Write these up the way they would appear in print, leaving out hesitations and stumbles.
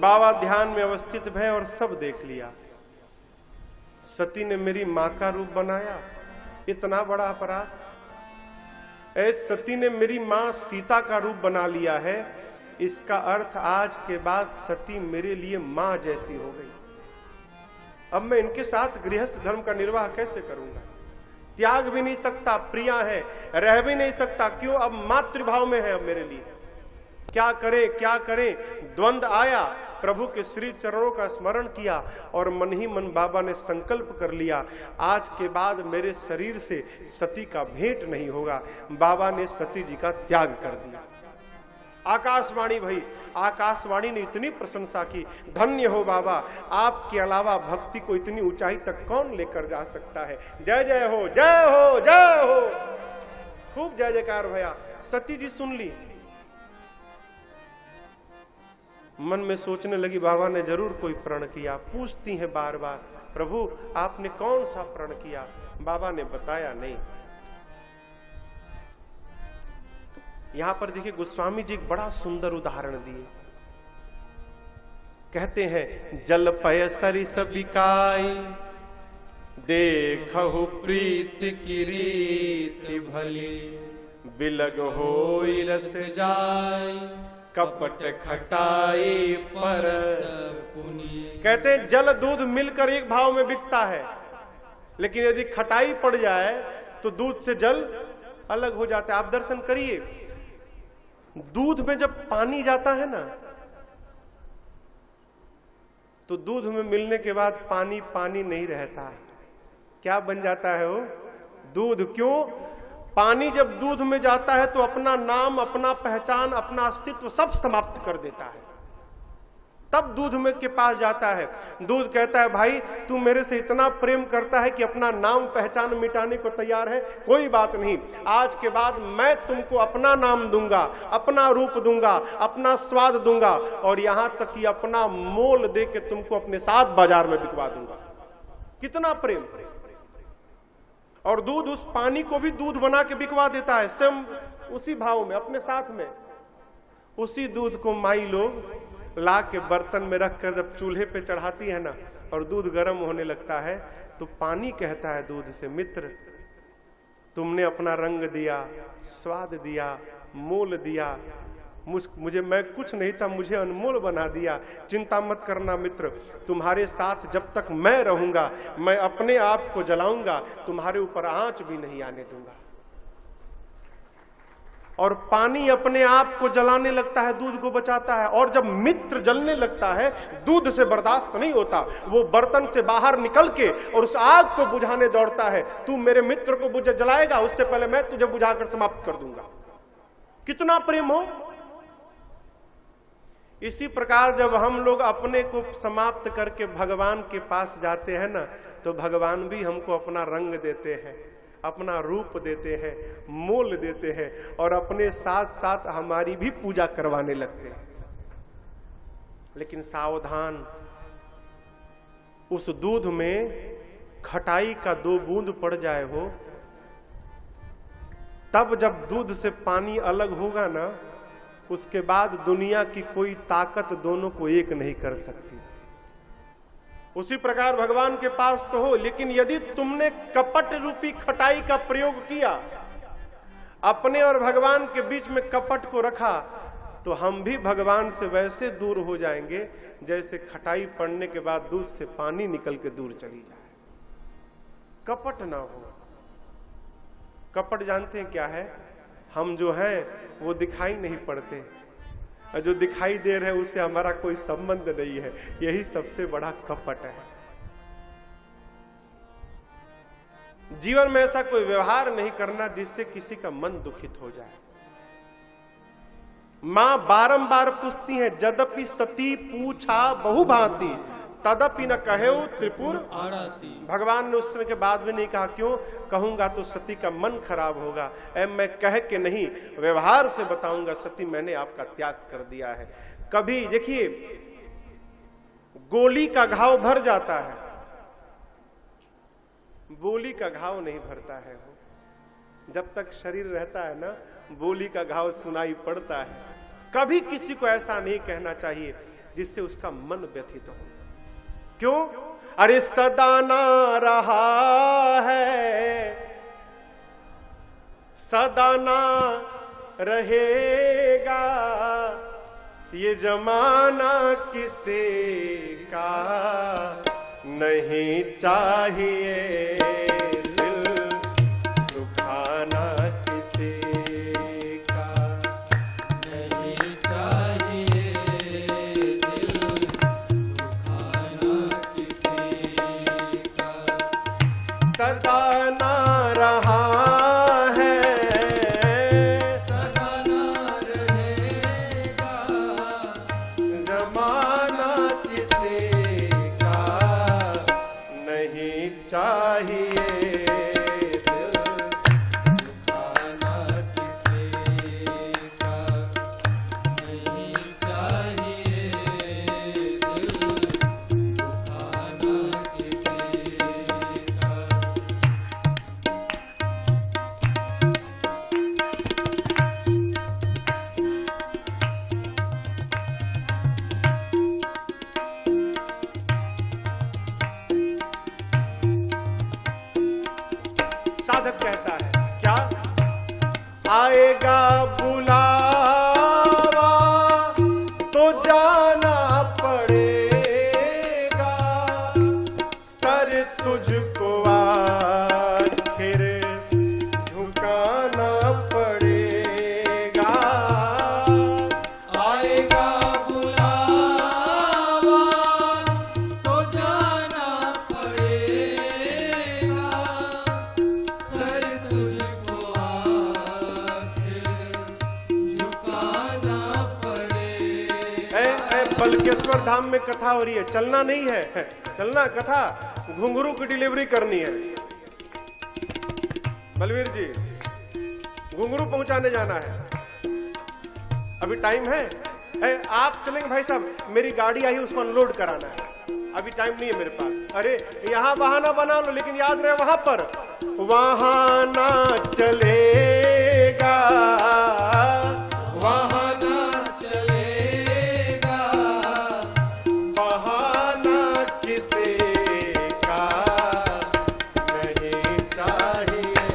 बाबा ध्यान में अवस्थित भय और सब देख लिया। सती ने मेरी मां का रूप बनाया, इतना बड़ा अपराध। सती ने मेरी मां सीता का रूप बना लिया है, इसका अर्थ आज के बाद सती मेरे लिए मां जैसी हो गई। अब मैं इनके साथ गृहस्थ धर्म का निर्वाह कैसे करूंगा? त्याग भी नहीं सकता, प्रिया है, रह भी नहीं सकता। क्यों? अब मातृभाव में है अब मेरे लिए। क्या करे क्या करे, द्वंद आया। प्रभु के श्री चरणों का स्मरण किया और मन ही मन बाबा ने संकल्प कर लिया, आज के बाद मेरे शरीर से सती का भेंट नहीं होगा। बाबा ने सती जी का त्याग कर दिया। आकाशवाणी भई, आकाशवाणी ने इतनी प्रशंसा की, धन्य हो बाबा, आपके अलावा भक्ति को इतनी ऊंचाई तक कौन लेकर जा सकता है। जय जय हो, जय हो, जय हो। खूब जय जयकार भया। सती जी सुन ली, मन में सोचने लगी बाबा ने जरूर कोई प्रण किया। पूछती हैं बार बार, प्रभु आपने कौन सा प्रण किया? बाबा ने बताया नहीं। यहां पर देखिए गोस्वामी जी एक बड़ा सुंदर उदाहरण दिए। कहते हैं, जल पय सरिस बिकाई, देखहु प्रीत की रीति भली, बिलग होई रस जाई, कपट खटाई पर पुनि। कहते हैं जल दूध मिलकर एक भाव में बिकता है, लेकिन यदि खटाई पड़ जाए तो दूध से जल अलग हो जाता है। आप दर्शन करिए, दूध में जब पानी जाता है ना, तो दूध में मिलने के बाद पानी पानी नहीं रहता। क्या बन जाता है वो? दूध। क्यों? पानी जब दूध में जाता है तो अपना नाम, अपना पहचान, अपना अस्तित्व सब समाप्त कर देता है। तब दूध में के पास जाता है। दूध कहता है, भाई तू मेरे से इतना प्रेम करता है कि अपना नाम पहचान मिटाने को तैयार है, कोई बात नहीं, आज के बाद मैं तुमको अपना नाम दूंगा, अपना रूप दूंगा, अपना स्वाद दूंगा, और यहां तक कि अपना मोल दे के तुमको अपने साथ बाजार में बिकवा दूंगा। कितना प्रेम। और दूध उस पानी को भी दूध बना के बिकवा देता है, स्वयं उसी भाव में, अपने साथ में। उसी दूध को माई लोग ला के बर्तन में रखकर जब चूल्हे पे चढ़ाती है ना, और दूध गर्म होने लगता है, तो पानी कहता है दूध से, मित्र तुमने अपना रंग दिया, स्वाद दिया, मोल दिया, मुझे, मैं कुछ नहीं था, मुझे अनमोल बना दिया। चिंता मत करना मित्र, तुम्हारे साथ जब तक मैं रहूंगा, मैं अपने आप को जलाऊंगा, तुम्हारे ऊपर आंच भी नहीं आने दूंगा। और पानी अपने आप को जलाने लगता है, दूध को बचाता है। और जब मित्र जलने लगता है, दूध से बर्दाश्त नहीं होता, वो बर्तन से बाहर निकल के और उस आग को बुझाने दौड़ता है। तू मेरे मित्र को बुझ जलाएगा, उससे पहले मैं तुझे बुझाकर समाप्त कर दूंगा। कितना प्रेम हो। इसी प्रकार जब हम लोग अपने को समाप्त करके भगवान के पास जाते हैं ना, तो भगवान भी हमको अपना रंग देते हैं, अपना रूप देते हैं, मोल देते हैं, और अपने साथ साथ हमारी भी पूजा करवाने लगते हैं। लेकिन सावधान, उस दूध में खटाई का 2 बूंद पड़ जाए हो, तब जब दूध से पानी अलग होगा ना, उसके बाद दुनिया की कोई ताकत दोनों को एक नहीं कर सकती। उसी प्रकार भगवान के पास तो हो, लेकिन यदि तुमने कपट रूपी खटाई का प्रयोग किया, अपने और भगवान के बीच में कपट को रखा, तो हम भी भगवान से वैसे दूर हो जाएंगे जैसे खटाई पड़ने के बाद दूध से पानी निकल के दूर चली जाए। कपट ना हो। कपट जानते हैं क्या है? हम जो हैं वो दिखाई नहीं पड़ते, और जो दिखाई दे रहे हैं उससे हमारा कोई संबंध नहीं है। यही सबसे बड़ा कपट है। जीवन में ऐसा कोई व्यवहार नहीं करना जिससे किसी का मन दुखित हो जाए। मां बारंबार पूछती है, यद्यपि सती पूछा बहुभांति, तदपि न कहेउ त्रिपुर आरती। भगवान ने उस समय के बाद भी नहीं कहा, क्यों? कहूंगा तो सती का मन खराब होगा। मैं कह के नहीं, व्यवहार से बताऊंगा, सती मैंने आपका त्याग कर दिया है। कभी देखिए, गोली का घाव भर जाता है, बोली का घाव नहीं भरता है। जब तक शरीर रहता है ना, बोली का घाव सुनाई पड़ता है। कभी किसी को ऐसा नहीं कहना चाहिए, जिससे उसका मन व्यथित हो। क्यों? अरे सदा ना रहा है, सदा ना रहेगा, ये जमाना किसे का नहीं चाहिए, दिल दुखाना किसे का नहीं चाहिए, दिल दुखाना किसे का। सदा ना रहा है, सदा ना रहेगा, जमाना किसे का नहीं चाहिए, दिल दुखाना किसे का नहीं चाहिए, दिल दुखाना किसे का। साधक कहता है क्या? आएगा बुलावा तो जाना पड़ेगा, सर तुझको आखिर झुकाना पड़ेगा। आएगा बुलावा तो जाना पड़ेगा, सर तुझको आखिर झुकाना पड़ेगा। बलकेश्वर धाम में कथा हो रही है, चलना नहीं है, चलना कथा, घुंघरू की डिलीवरी करनी है। बलवीर जी घुंघरू पहुंचाने जाना है, अभी टाइम है। आप चलेंगे भाई साहब, मेरी गाड़ी आई है उसको अनलोड कराना है, अभी टाइम नहीं है मेरे पास। अरे यहाँ बहाना बना लो, लेकिन याद रहे वहां पर वहां ना चलेगा, वहां ना चलेगा, बहाना किसे का नहीं चाहिए,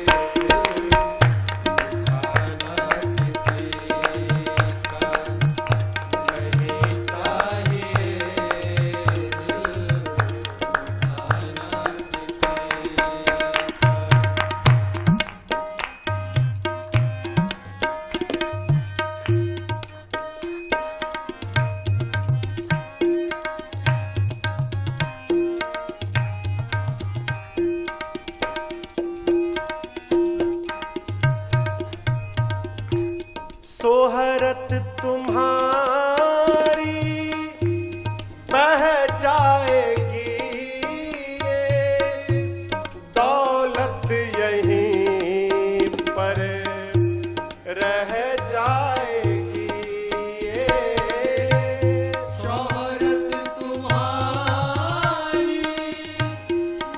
दिल दुखाना किसे का नहीं चाहिए, दिल दुखाना सोहरत तुम्हारी बह जाएगी, दौलत यहीं पर रह जाएगी, शोहरत तुम्हारी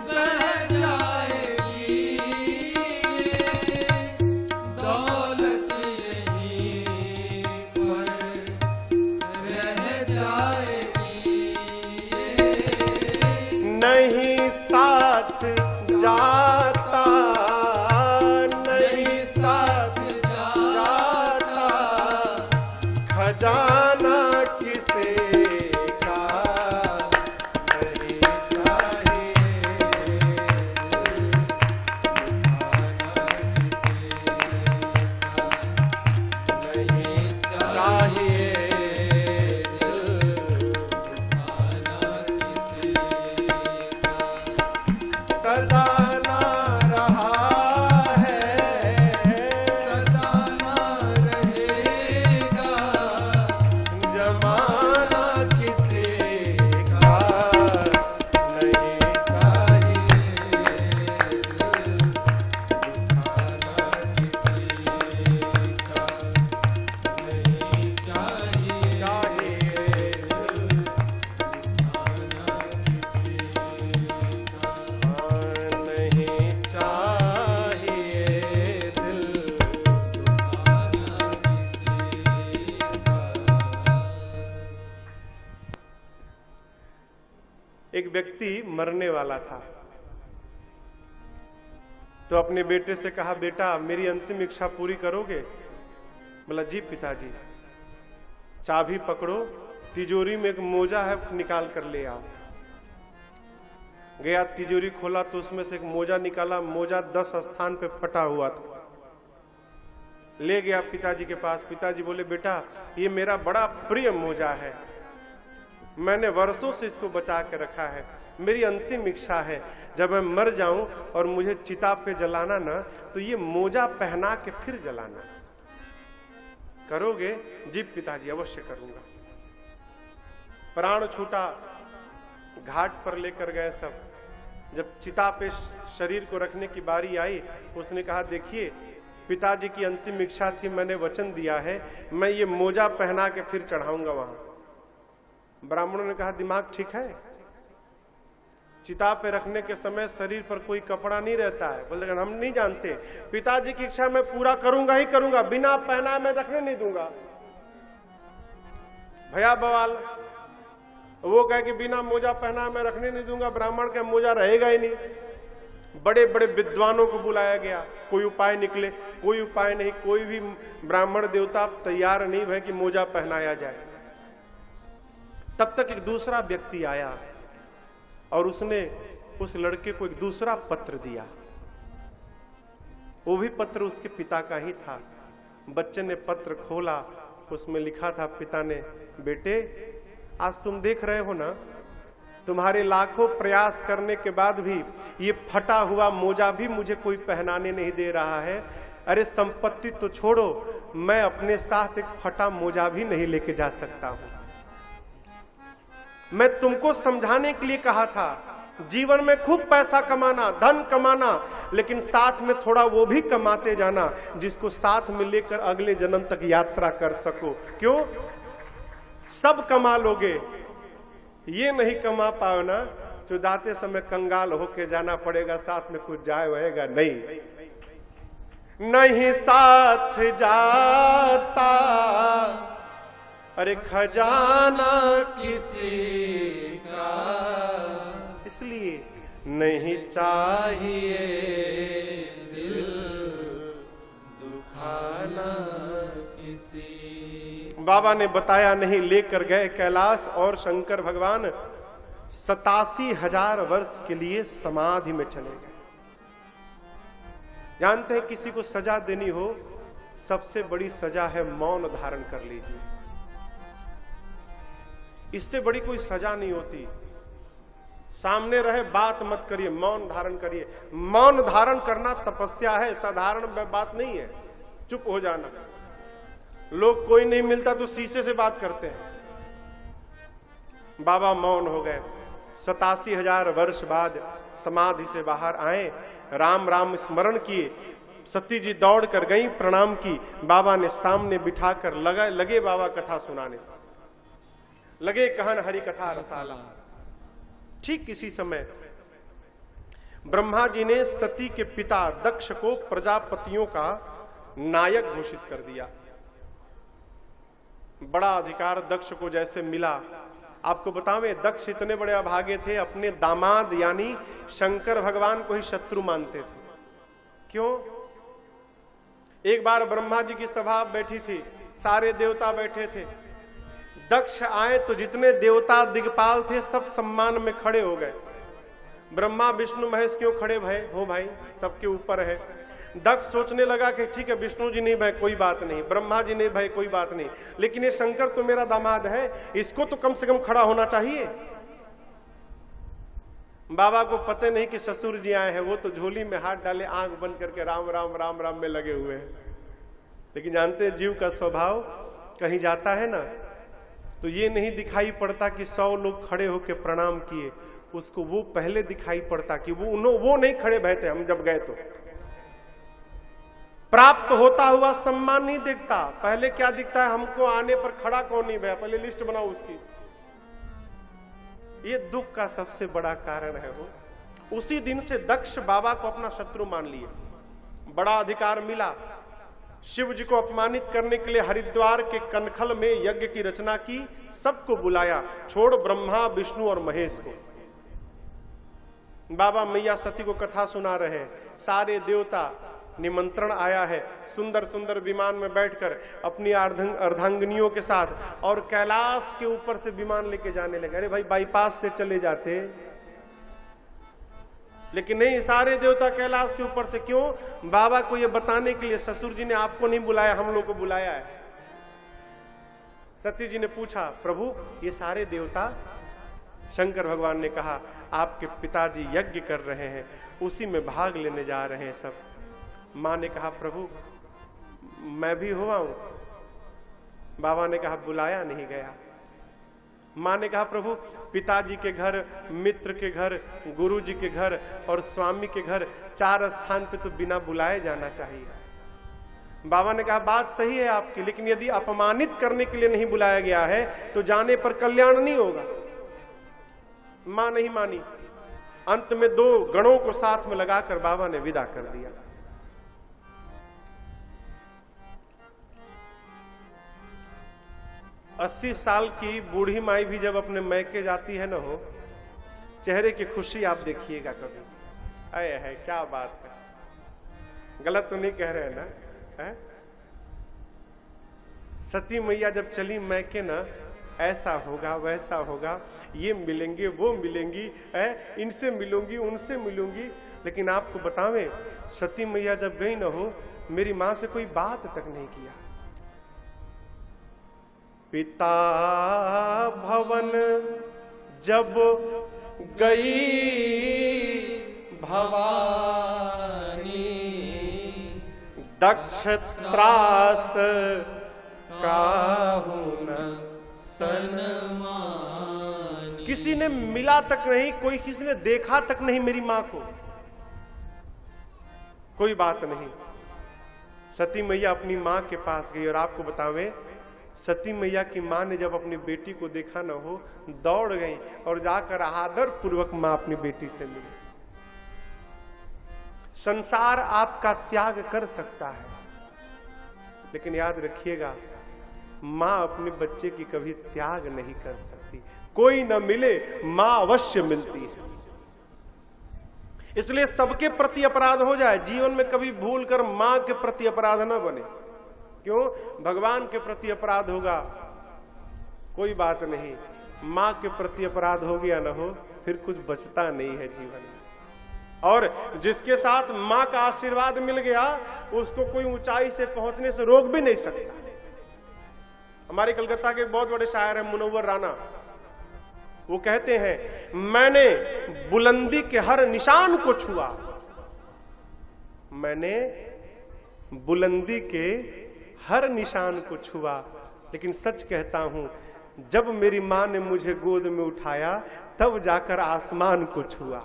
बह जाएगी, दौलत नहीं साथ जाता, नहीं साथ जाता, खजाना किसे का नहीं चाहिए, नहीं चाहिए, सदा ना एक व्यक्ति मरने वाला था, तो अपने बेटे से कहा, बेटा मेरी अंतिम इच्छा पूरी करोगे? बोला, जी पिताजी। चाबी पकड़ो, तिजोरी में एक मोजा है, निकाल कर ले आओ। गया, तिजोरी खोला तो उसमें से एक मोजा निकाला। मोजा 10 स्थान पे फटा हुआ था। ले गया पिताजी के पास। पिताजी बोले, बेटा ये मेरा बड़ा प्रिय मोजा है, मैंने वर्षों से इसको बचा के रखा है। मेरी अंतिम इच्छा है जब मैं मर जाऊं और मुझे चिता पे जलाना ना, तो ये मोजा पहना के फिर जलाना। करोगे? जी पिताजी, अवश्य करूंगा। प्राण छूटा, घाट पर लेकर गए सब। जब चिता पे शरीर को रखने की बारी आई, उसने कहा, देखिए पिताजी की अंतिम इच्छा थी, मैंने वचन दिया है, मैं ये मोजा पहना के फिर चढ़ाऊंगा वहां। ब्राह्मणों ने कहा, दिमाग ठीक है? चिता पे रखने के समय शरीर पर कोई कपड़ा नहीं रहता है। बोलते हम नहीं जानते, पिताजी की इच्छा मैं पूरा करूंगा ही करूंगा, बिना पहना मैं रखने नहीं दूंगा। भैया बवाल। वो कहे कि बिना मोजा पहना मैं रखने नहीं दूंगा। ब्राह्मण का मोजा रहेगा ही नहीं। बड़े बड़े विद्वानों को बुलाया गया, कोई उपाय निकले, कोई उपाय नहीं। कोई भी ब्राह्मण देवता तैयार नहीं भय कि मोजा पहनाया जाए। तब तक एक दूसरा व्यक्ति आया और उसने उस लड़के को एक दूसरा पत्र दिया। वो भी पत्र उसके पिता का ही था। बच्चे ने पत्र खोला, उसमें लिखा था पिता ने, बेटे आज तुम देख रहे हो ना, तुम्हारे लाखों प्रयास करने के बाद भी ये फटा हुआ मोजा भी मुझे कोई पहनाने नहीं दे रहा है। अरे संपत्ति तो छोड़ो, मैं अपने साथ एक फटा मोजा भी नहीं लेके जा सकता हूं। मैं तुमको समझाने के लिए कहा था, जीवन में खूब पैसा कमाना, धन कमाना, लेकिन साथ में थोड़ा वो भी कमाते जाना जिसको साथ में लेकर अगले जन्म तक यात्रा कर सको। क्यों? सब कमा लोगे, ये नहीं कमा पाओ ना, तो जाते समय कंगाल होके जाना पड़ेगा, साथ में कुछ जाए रहेगा नहीं। नहीं साथ जाता अरे खजाना किसी का, इसलिए नहीं चाहिए दिल दुखाना किसी। बाबा ने बताया नहीं, लेकर गए कैलाश और शंकर भगवान 87,000 वर्ष के लिए समाधि में चले गए। जानते हैं किसी को सजा देनी हो, सबसे बड़ी सजा है मौन धारण कर लीजिए। इससे बड़ी कोई सजा नहीं होती। सामने रहे बात मत करिए, मौन धारण करिए। मौन धारण करना तपस्या है, साधारण बात नहीं है। चुप हो जाना। लोग कोई नहीं मिलता तो शीशे से बात करते हैं। बाबा मौन हो गए। 87,000 वर्ष बाद समाधि से बाहर आए, राम राम स्मरण किए। सती जी दौड़ कर गई, प्रणाम की। बाबा ने सामने बिठाकर लगे बाबा कथा सुनाने, लगे कहन हरि कथा रसाला। ठीक इसी समय ब्रह्मा जी ने सती के पिता दक्ष को प्रजापतियों का नायक घोषित कर दिया। बड़ा अधिकार दक्ष को जैसे मिला। आपको बतावें, दक्ष इतने बड़े अभागे थे, अपने दामाद यानी शंकर भगवान को ही शत्रु मानते थे। क्यों? एक बार ब्रह्मा जी की सभा बैठी थी, सारे देवता बैठे थे। दक्ष आए तो जितने देवता दिग्पाल थे सब सम्मान में खड़े हो गए। ब्रह्मा विष्णु महेश क्यों खड़े भय हो भाई, सबके ऊपर है। दक्ष सोचने लगा कि ठीक है, विष्णु जी नहीं भय कोई बात नहीं, ब्रह्मा जी नहीं भय कोई बात नहीं, लेकिन ये शंकर तो मेरा दामाद है, इसको तो कम से कम खड़ा होना चाहिए। बाबा को पता नहीं कि ससुर जी आए हैं, वो तो झोली में हाथ डाले, आंख बंद करके राम राम राम राम में लगे हुए हैं। लेकिन जानते हैं जीव का स्वभाव, कहीं जाता है ना तो ये नहीं दिखाई पड़ता कि 100 लोग खड़े होकर प्रणाम किए, उसको वो पहले दिखाई पड़ता कि वो नहीं खड़े बैठे। हम जब गए तो प्राप्त होता हुआ सम्मान नहीं दिखता, पहले क्या दिखता है, हमको आने पर खड़ा कौन नहीं भैया, पहले लिस्ट बनाओ उसकी। ये दुख का सबसे बड़ा कारण है। वो उसी दिन से दक्ष बाबा को अपना शत्रु मान लिए। बड़ा अधिकार मिला। शिव जी को अपमानित करने के लिए हरिद्वार के कनखल में यज्ञ की रचना की, सबको बुलाया, छोड़ ब्रह्मा विष्णु और महेश को। बाबा मैया सती को कथा सुना रहे हैं, सारे देवता निमंत्रण आया है, सुंदर सुंदर विमान में बैठकर अपनी अर्धांगिनियों के साथ, और कैलाश के ऊपर से विमान लेके जाने लगे। अरे भाई बाईपास से चले जाते, लेकिन नहीं, सारे देवता कैलाश के ऊपर से। क्यों? बाबा को ये बताने के लिए ससुर जी ने आपको नहीं बुलाया, हम लोग को बुलाया है। सती जी ने पूछा, प्रभु ये सारे देवता? शंकर भगवान ने कहा, आपके पिताजी यज्ञ कर रहे हैं, उसी में भाग लेने जा रहे हैं सब। मां ने कहा, प्रभु मैं भी हुआ हूं। बाबा ने कहा, बुलाया नहीं गया। मां ने कहा, प्रभु पिताजी के घर, मित्र के घर, गुरु जी के घर और स्वामी के घर, 4 स्थान पे तो बिना बुलाए जाना चाहिए। बाबा ने कहा, बात सही है आपकी, लेकिन यदि अपमानित करने के लिए नहीं बुलाया गया है तो जाने पर कल्याण नहीं होगा। मां नहीं मानी। अंत में 2 गणों को साथ में लगाकर बाबा ने विदा कर दिया। अस्सी साल की बूढ़ी माई भी जब अपने मैके जाती है ना हो, चेहरे की खुशी आप देखिएगा कभी। अरे है, क्या बात है, गलत तो नहीं कह रहे हैं ना? है? सती मैया जब चली मैके ना, ऐसा होगा वैसा होगा, ये मिलेंगे वो मिलेंगी, इनसे मिलूंगी उनसे मिलूंगी। लेकिन आपको बतावें, सती मैया जब गई ना हो, मेरी मां से कोई बात तक नहीं किया। पिता भवन जब गई भवानी, दक्ष त्रास काहू न सनमानी। किसी ने मिला तक नहीं, कोई किसी ने देखा तक नहीं मेरी मां को, कोई बात नहीं। सती मैया अपनी मां के पास गई, और आपको बतावें, सती मैया की मां ने जब अपनी बेटी को देखा न हो, दौड़ गई और जाकर आदर पूर्वक मां अपनी बेटी से मिली। संसार आपका त्याग कर सकता है, लेकिन याद रखिएगा, मां अपने बच्चे की कभी त्याग नहीं कर सकती। कोई न मिले, मां अवश्य मिलती है। इसलिए सबके प्रति अपराध हो जाए, जीवन में कभी भूल कर मां के प्रति अपराध न बने। क्यों? भगवान के प्रति अपराध होगा, कोई बात नहीं, मां के प्रति अपराध हो गया ना हो, फिर कुछ बचता नहीं है जीवन में। और जिसके साथ मां का आशीर्वाद मिल गया, उसको कोई ऊंचाई से पहुंचने से रोक भी नहीं सकता। हमारे कलकत्ता के एक बहुत बड़े शायर हैं मुनव्वर राना, वो कहते हैं, मैंने बुलंदी के हर निशान को छुआ, मैंने बुलंदी के हर निशान को छुआ, लेकिन सच कहता हूं, जब मेरी मां ने मुझे गोद में उठाया, तब जाकर आसमान को छुआ।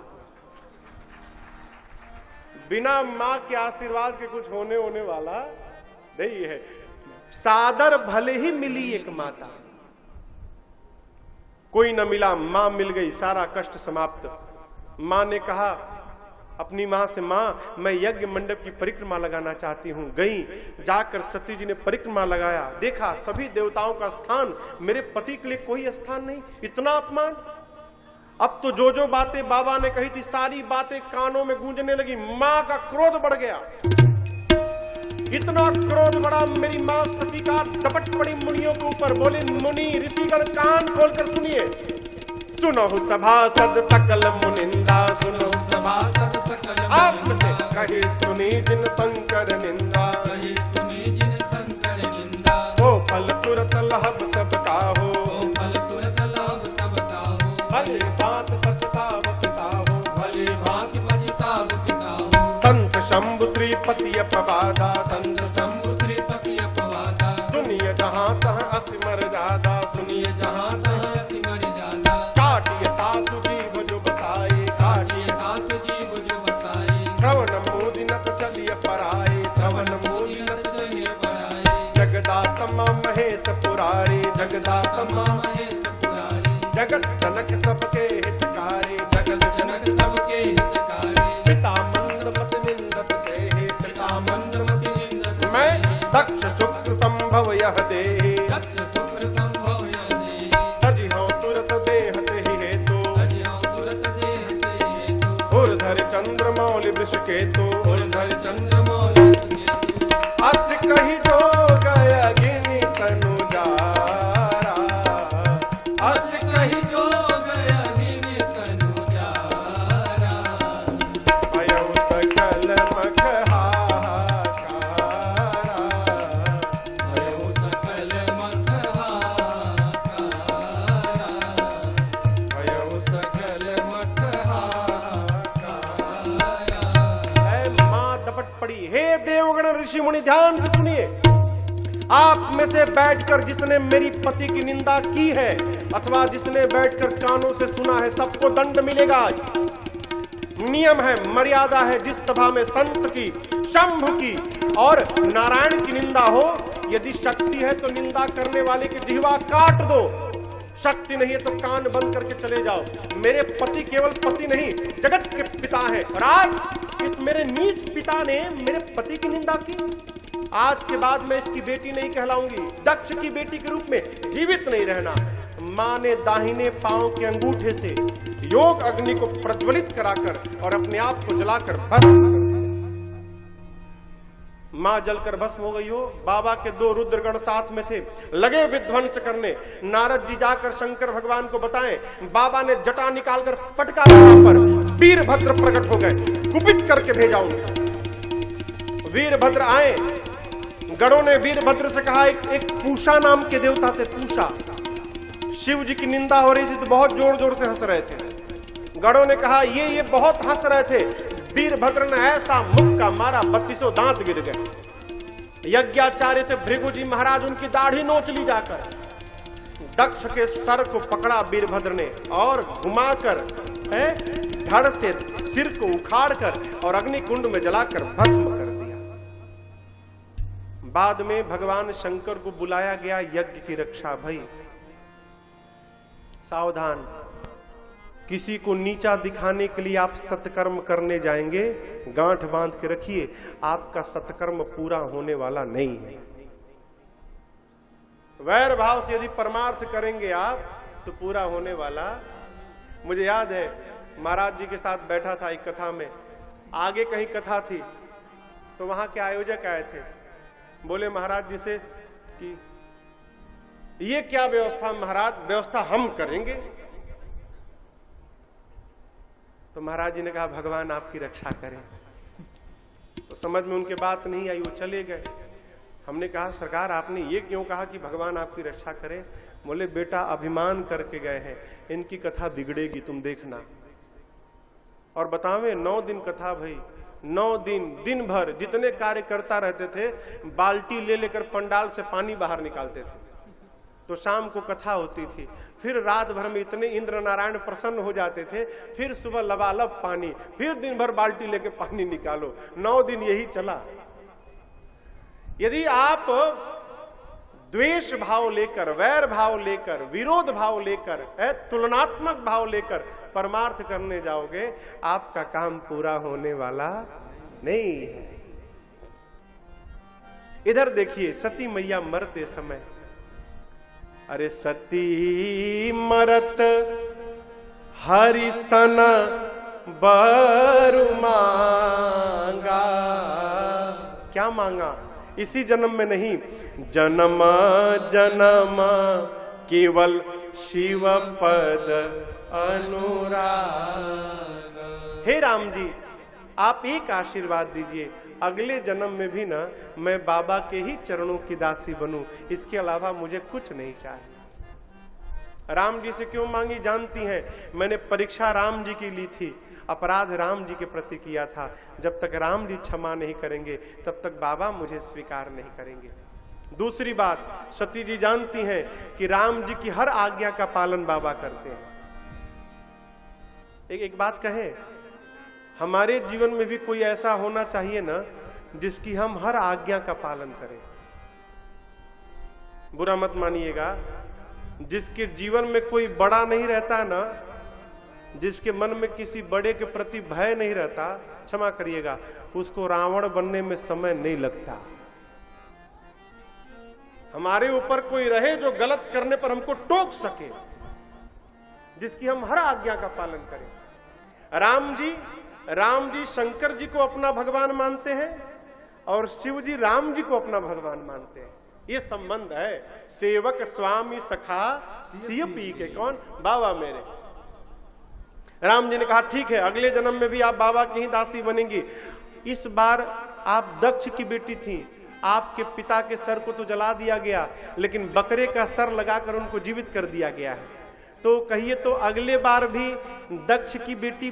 बिना मां के आशीर्वाद के कुछ होने वाला नहीं है। सादर भले ही मिली एक माता, कोई न मिला, मां मिल गई, सारा कष्ट समाप्त। मां ने कहा अपनी मां से, मां मैं यज्ञ मंडप की परिक्रमा लगाना चाहती हूं। गई, जाकर सती जी ने परिक्रमा लगाया, देखा सभी देवताओं का स्थान, मेरे पति के लिए कोई स्थान नहीं। इतना अपमान। अब तो जो जो बातें बाबा ने कही थी, सारी बातें कानों में गूंजने लगी। मां का क्रोध बढ़ गया, इतना क्रोध बढ़ा, मेरी मां सती का दपट पड़ी मुनियों के ऊपर। बोले, मुनि ऋषिगण कान खोलकर सुनिए, सुनो सभासद सकल मुनिंदा, सुनो सभासद सकल आपसे कही सुनी जिन शंकर निंदा, कही सुनी जिन शंकर निंदा। हो फल तुरत लहब सबका हो, फल तुरत लहब सबका हो। भली बात पछताव पिता हो, भली बात पछताव पिता हो। संत शंभु श्रीपति अपवादा, संत शंभु श्रीपति अपवादा। सुनिए जहां तहां असी मर्यादा, सुनिए जहां तहां असी मर्यादा। काटिए तासु जीव जो बसाई, काटिए तासु जीव जो बसाई। श्रवण मोदिनत चलिए पराई, श्रवण मोदिनत चलिए पराई। जगदात्मा महेश पुरारी, जगदात्मा महेश पुरारी। जगत जनक सबके हितकारी, जगत जनक सबके हितकारी। पिता मंदमति निंदत देहि, पिता मंदमति निंदत। मैं दक्ष शुक्र संभव यह देहि, दक्ष शुक्र संभव यह देहि। तजि हूँ तुरत देहते ही हेतु, तजि हूँ तुरत देहते ही हेतु। हो चंद्रमौलि वृषकेतु, उर्धर चंद्रमौलि वृषकेतु, अस कही जो गय अग्नि तनु जारा, अस कहि जो गय अग्नि तनु जारा, भयउ सकल मख हाहाकारा, भयउ सकल मख हाहाकारा, भयउ सकल मख हाहाकारा। है मां दपट पड़ी। हे देवगण ऋषि मुनि ध्यान से सुनिए, आप में से बैठकर जिसने मेरी पति की निंदा की है अथवा जिसने बैठकर कानों से सुना है, सबको दंड मिलेगा। नियम है, मर्यादा है, जिस सभा में संत की, शंभु की और नारायण की निंदा हो, यदि शक्ति है तो निंदा करने वाले की जिह्वा काट दो, शक्ति नहीं है तो कान बंद करके चले जाओ। मेरे पति केवल पति नहीं, जगत के पिता हैं और आज इस मेरे नीच पिता ने मेरे पति की निंदा की। आज के बाद मैं इसकी बेटी नहीं कहलाऊंगी, दक्ष की बेटी के रूप में जीवित नहीं रहना। मां ने दाहिने पांव के अंगूठे से योग अग्नि को प्रज्वलित कराकर और अपने आप को जलाकर भस्म कर दिया। मां जलकर भस्म हो गई हो। बाबा के 2 रुद्रगण साथ में थे, लगे विध्वंस करने। नारद जी जाकर शंकर भगवान को बताएं। बाबा ने जटा निकालकर पटका वहां पर, वीरभद्र प्रकट हो गए, कुपित करके भेजा उनको। वीरभद्र आए, गणों ने वीरभद्र से कहा, एक पूषा नाम के देवता थे, पूषा। शिव जी की निंदा हो रही थी तो बहुत जोर जोर से हंस रहे थे। गणों ने कहा ये बहुत हंस रहे थे। वीरभद्र ने ऐसा मुक्का मारा, 32 दांत गिर गए। यज्ञाचार्य थे भृगु जी महाराज, उनकी दाढ़ी नोच ली जाकर। दक्ष के सर को पकड़ा वीरभद्र ने और घुमाकर धड़ से सिर को उखाड़कर और अग्निकुंड में जलाकर भस्म कर दिया। बाद में भगवान शंकर को बुलाया गया यज्ञ की रक्षा भई। सावधान, किसी को नीचा दिखाने के लिए आप सत्कर्म करने जाएंगे, गांठ बांध के रखिए, आपका सत्कर्म पूरा होने वाला नहीं है। वैर भाव से यदि परमार्थ करेंगे आप तो पूरा होने वाला। मुझे याद है महाराज जी के साथ बैठा था एक कथा में, आगे कहीं कथा थी तो वहां के आयोजक आए थे, बोले महाराज जी से कि ये क्या व्यवस्था महाराज, व्यवस्था हम करेंगे। तो महाराज जी ने कहा भगवान आपकी रक्षा करें। तो समझ में उनके बात नहीं आई, वो चले गए। हमने कहा सरकार आपने ये क्यों कहा कि भगवान आपकी रक्षा करें? बोले बेटा अभिमान करके गए हैं, इनकी कथा बिगड़ेगी, तुम देखना। और बतावे 9 दिन कथा भई, 9 दिन दिन भर जितने कार्य करता रहते थे, बाल्टी ले लेकर पंडाल से पानी बाहर निकालते थे। तो शाम को कथा होती थी, फिर रात भर में इतने इंद्र नारायण प्रसन्न हो जाते थे, फिर सुबह लबालब पानी, फिर दिन भर बाल्टी लेके पानी निकालो। 9 दिन यही चला। यदि आप द्वेष भाव लेकर, वैर भाव लेकर, विरोध भाव लेकर, तुलनात्मक भाव लेकर परमार्थ करने जाओगे, आपका काम पूरा होने वाला नहीं है। इधर देखिए, सती मैया मरते समय, अरे सती मरत हरि सन बर मांगा। क्या मांगा? इसी जन्म में नहीं, जन्म जन्म केवल शिव पद अनुराग। हे राम जी, आप एक आशीर्वाद दीजिए, अगले जन्म में भी ना मैं बाबा के ही चरणों की दासी बनूं, इसके अलावा मुझे कुछ नहीं चाहिए। राम जी से क्यों मांगी जानती हैं? मैंने परीक्षा राम जी की ली थी, अपराध राम जी के प्रति किया था। जब तक राम जी क्षमा नहीं करेंगे तब तक बाबा मुझे स्वीकार नहीं करेंगे। दूसरी बात, सती जी जानती हैं कि राम जी की हर आज्ञा का पालन बाबा करते हैं। एक बात कहें, हमारे जीवन में भी कोई ऐसा होना चाहिए ना जिसकी हम हर आज्ञा का पालन करें। बुरा मत मानिएगा, जिसके जीवन में कोई बड़ा नहीं रहता ना, जिसके मन में किसी बड़े के प्रति भय नहीं रहता, क्षमा करिएगा, उसको रावण बनने में समय नहीं लगता। हमारे ऊपर कोई रहे जो गलत करने पर हमको टोक सके, जिसकी हम हर आज्ञा का पालन करें। राम जी राम जी शंकर जी को अपना भगवान मानते हैं और शिव जी राम जी को अपना भगवान मानते हैं। ये संबंध है, सेवक स्वामी सखा सिय पी के। कौन? बाबा मेरे। राम जी ने कहा ठीक है, अगले जन्म में भी आप बाबा की ही दासी बनेंगी। इस बार आप दक्ष की बेटी थी, आपके पिता के सर को तो जला दिया गया, लेकिन बकरे का सर लगाकर उनको जीवित कर दिया गया है। तो कहिए तो अगले बार भी दक्ष की बेटी